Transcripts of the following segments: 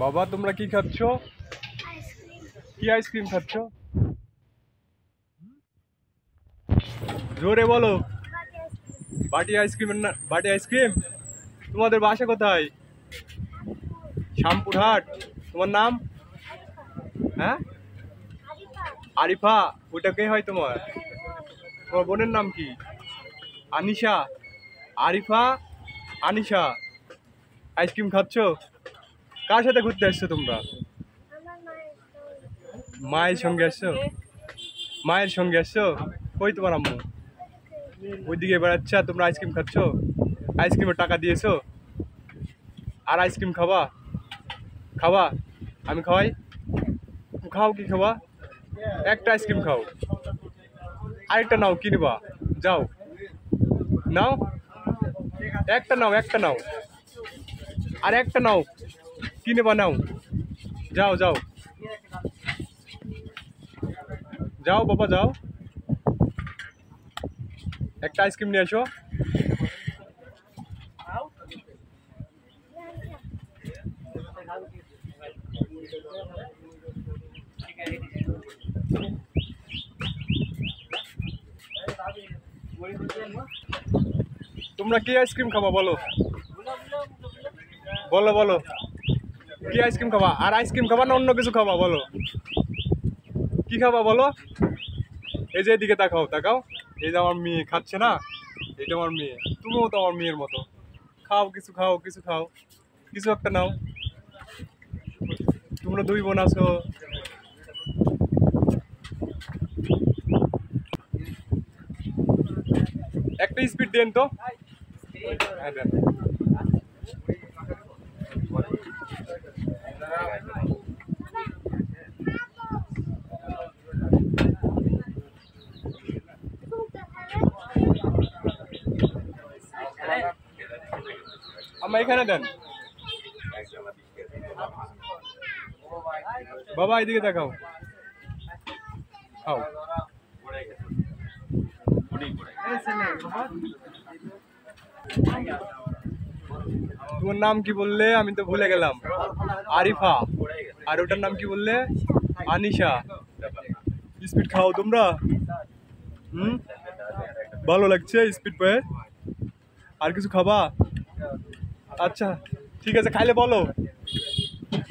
বাবা তোমরা কি খাচ্ছ? কি আইসক্রিম খাচ্ছ? জোরে বলো। বাটি আইসক্রিম না? বাটি আইসক্রিম। তোমাদের বাসা কোথায়? শ্যামপুরহাট। তোমার নাম? হ্যাঁ, আরিফা। ওটা কে হয় তোমার? তোমার বোনের নাম কি? আনিশা। আরিফা, আনিশা। আইসক্রিম খাচ্ছ? কার সাথে ঘুরতে আসছো তোমরা? মায়ের সঙ্গে আসছো? মায়ের সঙ্গে আসছো? কই তোমার আম্মু? ওইদিকে বেড়াচ্ছে আর তোমরা আইসক্রিম খাচ্ছ? আইসক্রিমের টাকা দিয়েছো? আর আইসক্রিম খাবা? খাবা? আমি খাওয়াই? খাও, কি খাবা? একটা আইসক্রিম খাও, আরেকটা নাও। কি নিবা? যাও নাও, একটা নাও, একটা নাও, আর একটা নাও। কি নেবা? নাও, যাও যাও যাও বাবা যাও, একটা আইসক্রিম নিয়ে আসো। তোমরা কি আইসক্রিম খাবা বলো? বলো বলো, কি আইসক্রিম খাবা? আর আইসক্রিম খাবা না অন্য কিছু খাবা? বলো কি খাবা বলো। এই যে এদিকে তাকাও, তাকাও। এই যে আমার মেয়ে খাচ্ছে না, এটা আমার মেয়ে। তুমিও তো আমার মেয়ের মতো। খাও, কিছু খাও, কিছু খাও, কিছু একটা নাও। তোমরা দুই বোন আছো। একটা স্পিড দেন তো। হ্যাঁ দেন। আমার এখানে দেন বাবা, এদিকে দেখাও। খাও। তোমার নাম কি বললে? আমি তো ভুলে গেলাম। আরিফা। আর ওটার নাম কি বললে? আনিশা। স্পিড খাও তোমরা? ভালো লাগছে স্পিড পেয়ে? আর কিছু খাবা? আচ্ছা ঠিক আছে, খাইলে বলো।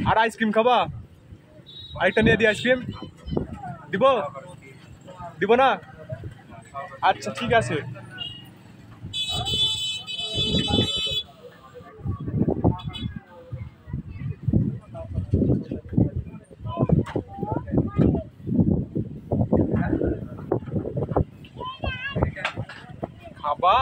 আর আইসক্রিম খাবা? আরেকটা নিয়ে দিই আইসক্রিম। দিব? দিব না? আচ্ছা ঠিক আছে। খাবা?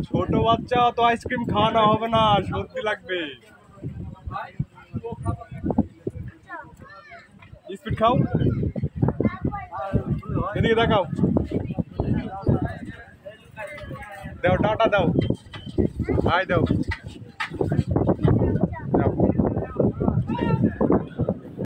ছোট বাচ্চা তো আইসক্রিম খাওয়ানো হবে না, সত্যি লাগবে। স্পিড খাও, এদিকে দেখাও। দাও, টাটা দাও, হাই দাও।